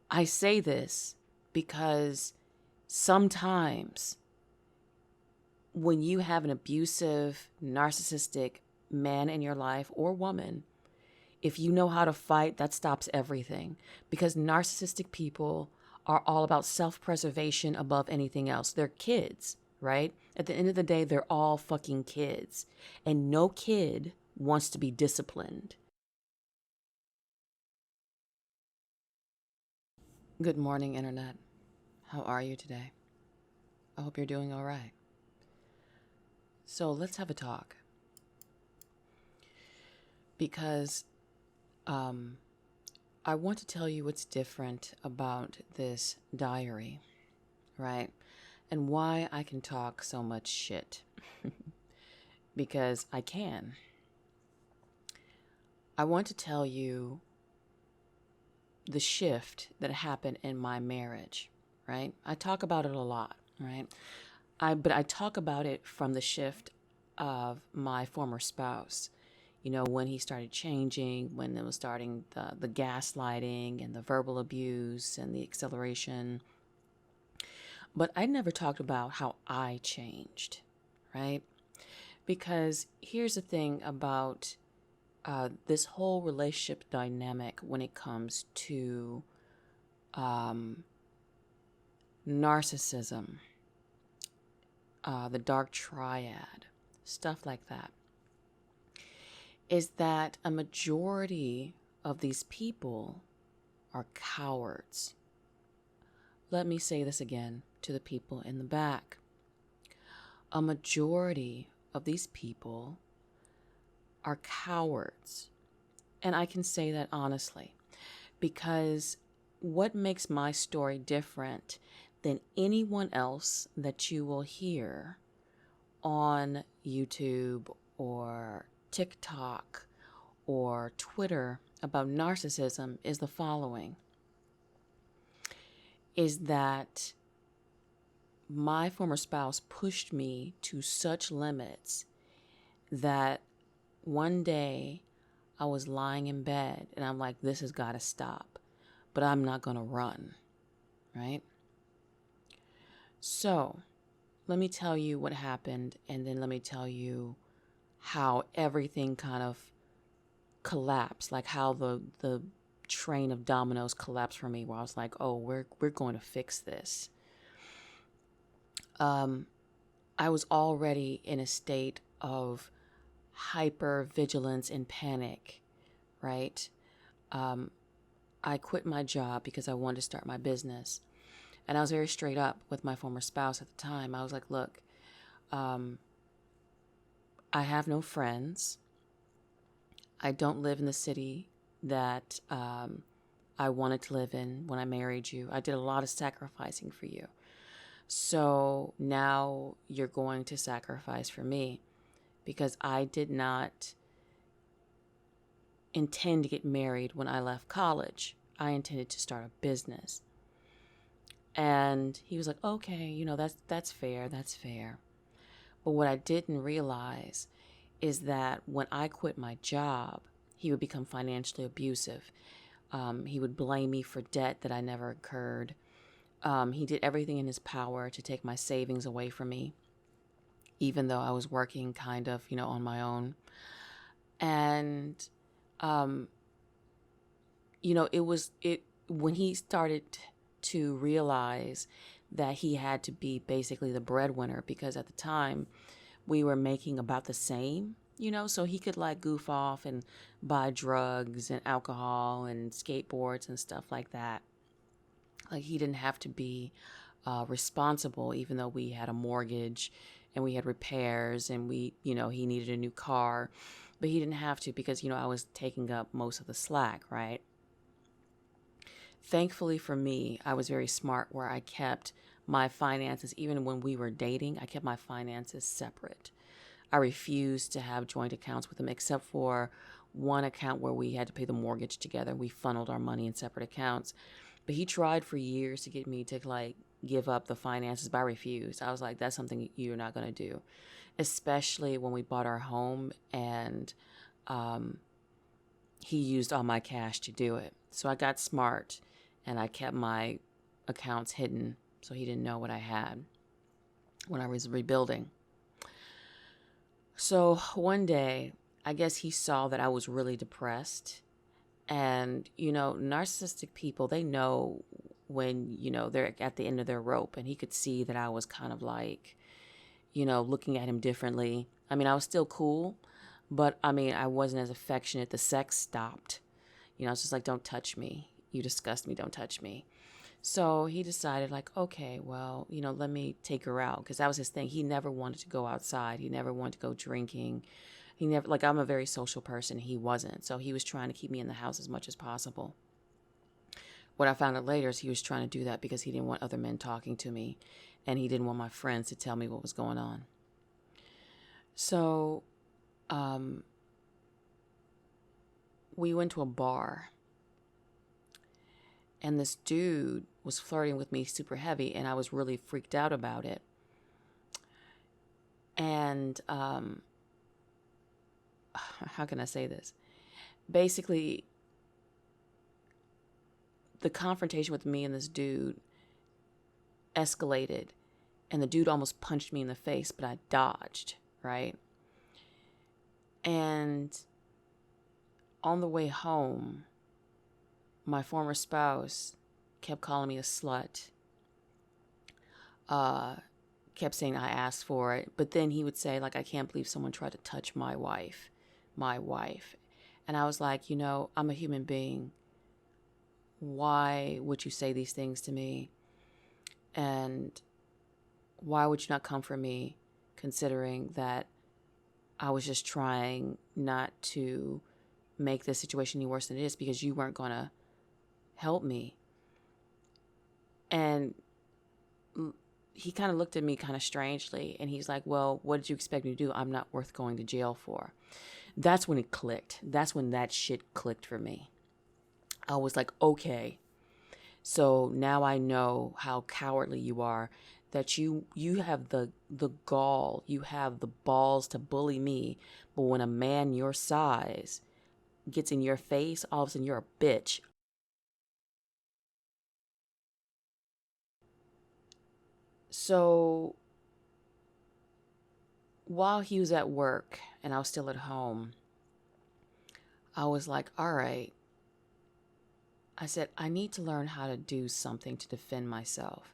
I say this because sometimes when you have an abusive, narcissistic man in your life or woman, if you know how to fight, that stops everything. Because narcissistic people are all about self-preservation above anything else. They're kids, right? At the end of the day, they're all fucking kids. And no kid wants to be disciplined. Good morning, Internet. How are you today? I hope you're doing all right. So let's have a talk. Because I want to tell you what's different about this diary, right? And why I can talk so much shit. Because I can. I want to tell you the shift that happened in my marriage, right? I talk about it a lot, right? But I talk about it from the shift of my former spouse. You know, when he started changing, when it was starting the gaslighting and the verbal abuse and the acceleration. But I never talked about how I changed, right? Because here's the thing about this whole relationship dynamic when it comes to narcissism, the dark triad, stuff like that, is that a majority of these people are cowards. Let me say this again to the people in the back. A majority of these people are cowards. And I can say that honestly, because what makes my story different than anyone else that you will hear on YouTube or TikTok or Twitter about narcissism is the following, is that my former spouse pushed me to such limits that one day I was lying in bed and I'm like, this has got to stop, but I'm not going to run, right? So let me tell you what happened, and then let me tell you how everything kind of collapsed, like how the train of dominoes collapsed for me, where I was like, oh, we're going to fix this. I was already in a state of hyper vigilance and panic, right? I quit my job because I wanted to start my business. And I was very straight up with my former spouse at the time. I was like, look, I have no friends. I don't live in the city that I wanted to live in when I married you. I did a lot of sacrificing for you. So now you're going to sacrifice for me, because I did not intend to get married when I left college. I intended to start a business. And he was like, okay, you know, that's fair. That's fair. But what I didn't realize is that when I quit my job, he would become financially abusive. He would blame me for debt that I never incurred. He did everything in his power to take my savings away from me, even though I was working kind of, you know, on my own. And, you know, when he started to realize that he had to be basically the breadwinner, because at the time we were making about the same, you know, so he could like goof off and buy drugs and alcohol and skateboards and stuff like that. Like he didn't have to be responsible, even though we had a mortgage and we had repairs and we, you know, he needed a new car, but he didn't have to because, you know, I was taking up most of the slack, right? Thankfully for me, I was very smart where I kept my finances, even when we were dating, I kept my finances separate. I refused to have joint accounts with him, except for one account where we had to pay the mortgage together. We funneled our money in separate accounts. But he tried for years to get me to like give up the finances, but I refused. I was like, that's something you're not going to do. Especially when we bought our home and he used all my cash to do it. So I got smart and I kept my accounts hidden so he didn't know what I had when I was rebuilding. So one day, I guess he saw that I was really depressed. And, narcissistic people, they know when, they're at the end of their rope. And he could see that I was kind of like, looking at him differently. I mean, I was still cool, but I wasn't as affectionate. The sex stopped. It's just like, don't touch me. You disgust me. Don't touch me. So he decided like, okay, well, let me take her out. Because that was his thing. He never wanted to go outside. He never wanted to go drinking. He never, like, I'm a very social person. He wasn't. So he was trying to keep me in the house as much as possible. What I found out later is he was trying to do that because he didn't want other men talking to me. And he didn't want my friends to tell me what was going on. So we went to a bar. And this dude was flirting with me super heavy. And I was really freaked out about it. And how can I say this? Basically, the confrontation with me and this dude escalated, and the dude almost punched me in the face, but I dodged, right? And on the way home, my former spouse kept calling me a slut, kept saying I asked for it, but then he would say, like, I can't believe someone tried to touch my wife. And I was like, I'm a human being. Why would you say these things to me? And why would you not come for me, considering that I was just trying not to make this situation any worse than it is because you weren't going to help me? And he kind of looked at me kind of strangely, and he's like, well, what did you expect me to do? I'm not worth going to jail for. That's when it clicked. That's when that shit clicked for me. I was like, okay, so now I know how cowardly you are, that you have the gall, you have the balls to bully me, but when a man your size gets in your face, all of a sudden you're a bitch. So while he was at work and I was still at home, I was like, all right. I said, I need to learn how to do something to defend myself.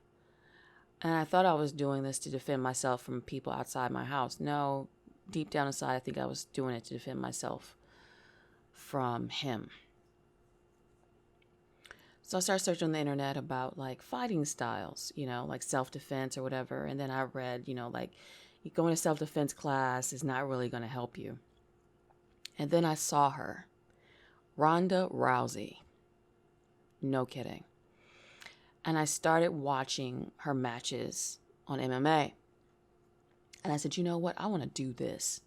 And I thought I was doing this to defend myself from people outside my house. No, deep down inside, I think I was doing it to defend myself from him. So I started searching on the internet about like fighting styles, like self-defense or whatever. And then I read, like going to self-defense class is not really going to help you. And then I saw her, Ronda Rousey. No kidding. And I started watching her matches on MMA. And I said, you know what? I want to do this.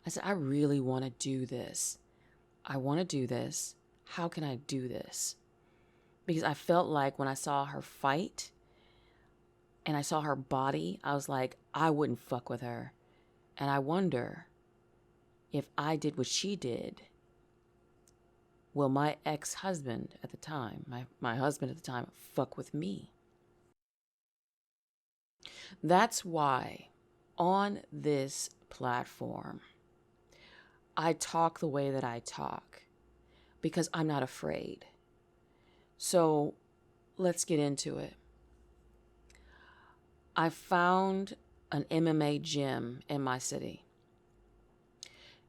I said, I really want to do this. I want to do this. How can I do this? Because I felt like when I saw her fight and I saw her body, I was like, I wouldn't fuck with her. And I wonder if I did what she did, will my ex-husband at the time, my husband at the time, fuck with me? That's why on this platform, I talk the way that I talk because I'm not afraid. So let's get into it. I found an MMA gym in my city.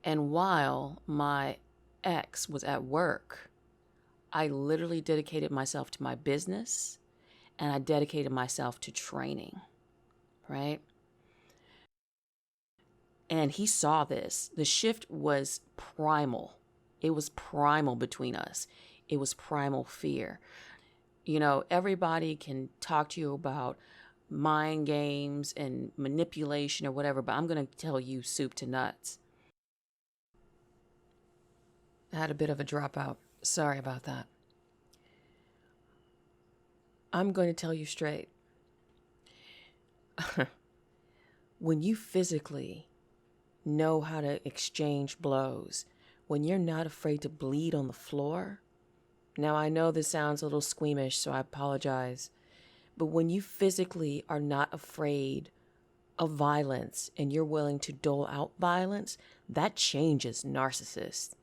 And while my ex was at work, I literally dedicated myself to my business and I dedicated myself to training, right? And he saw this. The shift was primal. It was primal between us. It was primal fear. Everybody can talk to you about mind games and manipulation or whatever, but I'm going to tell you soup to nuts. I had a bit of a dropout. Sorry about that. I'm going to tell you straight. When you physically know how to exchange blows, when you're not afraid to bleed on the floor, Now, I know this sounds a little squeamish, so I apologize. But when you physically are not afraid of violence and you're willing to dole out violence, that changes narcissists.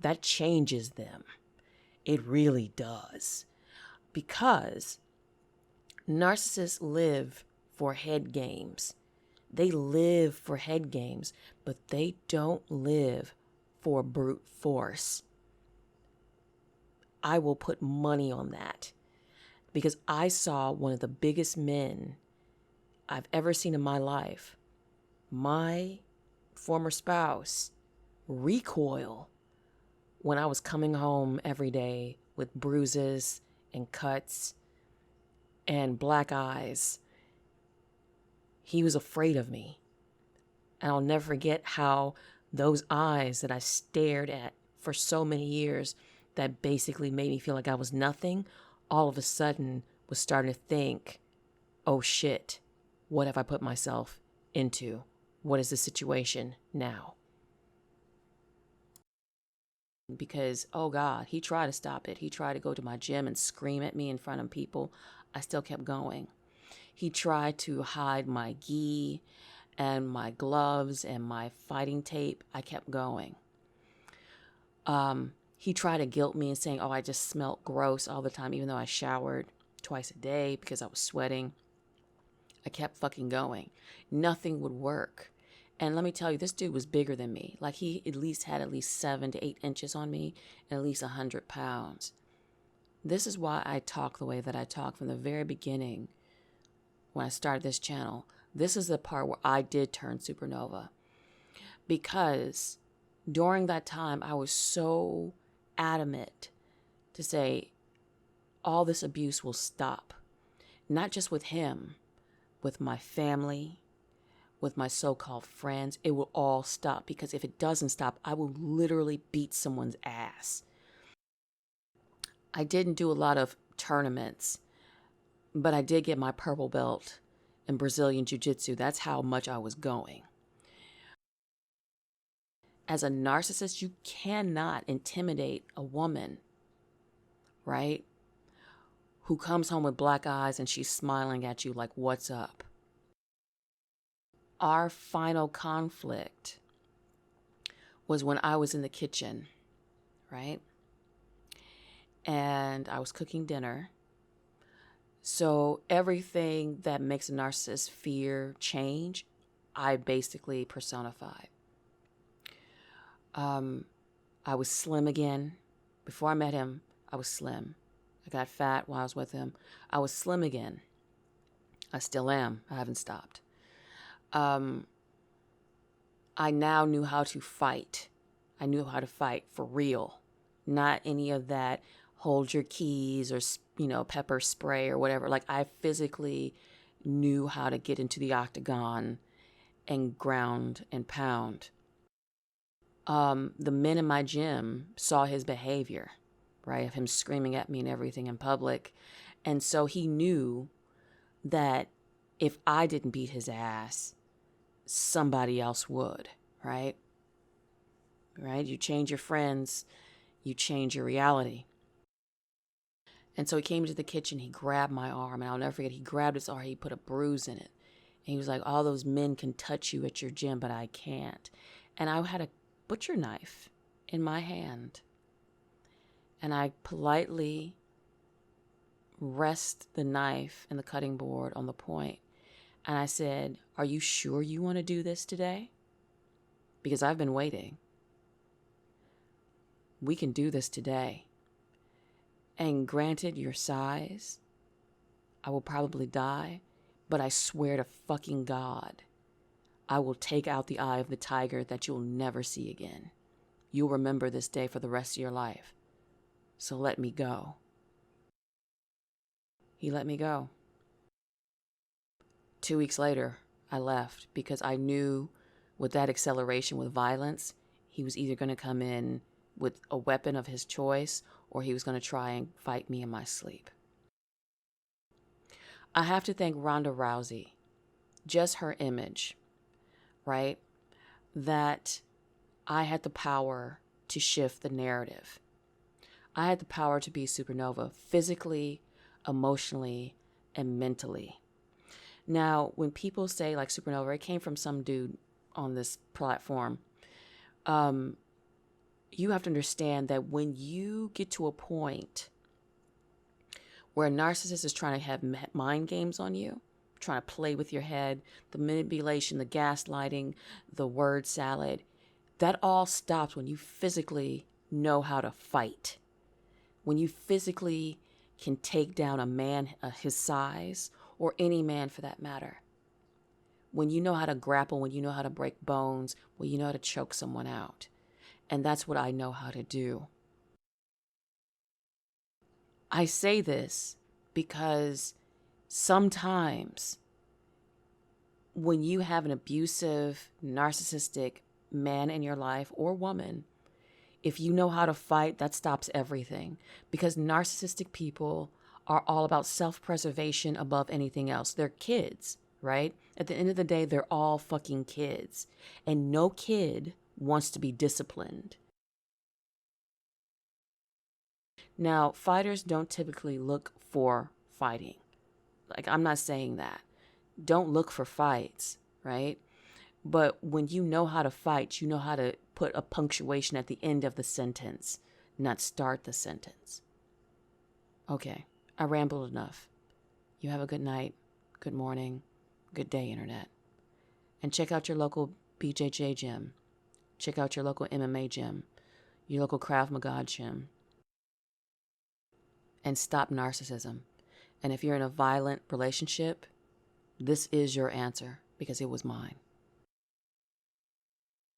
That changes them. It really does. Because narcissists live for head games. They live for head games, but they don't live for brute force. I will put money on that because I saw one of the biggest men I've ever seen in my life, my former spouse, recoil when I was coming home every day with bruises and cuts and black eyes. He was afraid of me. And I'll never forget how those eyes that I stared at for so many years that basically made me feel like I was nothing, all of a sudden was starting to think, oh shit, what have I put myself into? What is the situation now? Because, oh God, he tried to stop it. He tried to go to my gym and scream at me in front of people. I still kept going. He tried to hide my gi and my gloves and my fighting tape. I kept going. He tried to guilt me and saying, oh, I just smelled gross all the time, even though I showered twice a day because I was sweating. I kept fucking going. Nothing would work. And let me tell you, this dude was bigger than me. Like he at least had at least 7 to 8 inches on me and at least 100 pounds. This is why I talk the way that I talk from the very beginning when I started this channel. This is the part where I did turn supernova. Because during that time, I was so adamant to say all this abuse will stop. Not just with him, with my family, with my so-called friends. It will all stop, because if it doesn't stop, I will literally beat someone's ass. I didn't do a lot of tournaments, but I did get my purple belt in Brazilian Jiu-Jitsu. That's how much I was going. As a narcissist, you cannot intimidate a woman, right? Who comes home with black eyes and she's smiling at you like, what's up? Our final conflict was when I was in the kitchen, right? And I was cooking dinner. So everything that makes a narcissist fear change, I basically personified. I was slim again. Before I met him, I was slim. I got fat while I was with him. I was slim again. I still am. I haven't stopped. I now knew how to fight. I knew how to fight for real. Not any of that hold your keys or, pepper spray or whatever. Like, I physically knew how to get into the octagon and ground and pound. The men in my gym saw his behavior, right, of him screaming at me and everything in public. And so he knew that if I didn't beat his ass, somebody else would, right? Right? You change your friends, you change your reality. And so he came to the kitchen, he grabbed my arm, and I'll never forget, he grabbed his arm, he put a bruise in it. And he was like, all those men can touch you at your gym, but I can't. And I had a butcher knife in my hand. And I politely rest the knife and the cutting board on the point. And I said, are you sure you want to do this today? Because I've been waiting. We can do this today. And granted your size, I will probably die, but I swear to fucking God, I will take out the eye of the tiger that you'll never see again. You'll remember this day for the rest of your life. So let me go. He let me go. 2 weeks later, I left because I knew with that acceleration with violence, he was either going to come in with a weapon of his choice or he was going to try and fight me in my sleep. I have to thank Ronda Rousey, just her image, right? That I had the power to shift the narrative. I had the power to be supernova physically, emotionally, and mentally. Now, when people say like supernova, it came from some dude on this platform. You have to understand that when you get to a point where a narcissist is trying to have mind games on you, trying to play with your head, the manipulation, the gaslighting, the word salad, that all stops when you physically know how to fight. When you physically can take down a man his size, or any man for that matter. When you know how to grapple, when you know how to break bones, when you know how to choke someone out. And that's what I know how to do. I say this because sometimes when you have an abusive, narcissistic man in your life or woman, if you know how to fight, that stops everything. Because narcissistic people are all about self-preservation above anything else. They're kids, right? At the end of the day, they're all fucking kids. And no kid wants to be disciplined. Now, fighters don't typically look for fighting. Like, I'm not saying that. Don't look for fights, right? But when you know how to fight, you know how to put a punctuation at the end of the sentence, not start the sentence. Okay, I rambled enough. You have a good night, good morning, good day, Internet. And check out your local BJJ gym. Check out your local MMA gym, your local Krav Maga gym. And stop narcissism. And if you're in a violent relationship, this is your answer, because it was mine.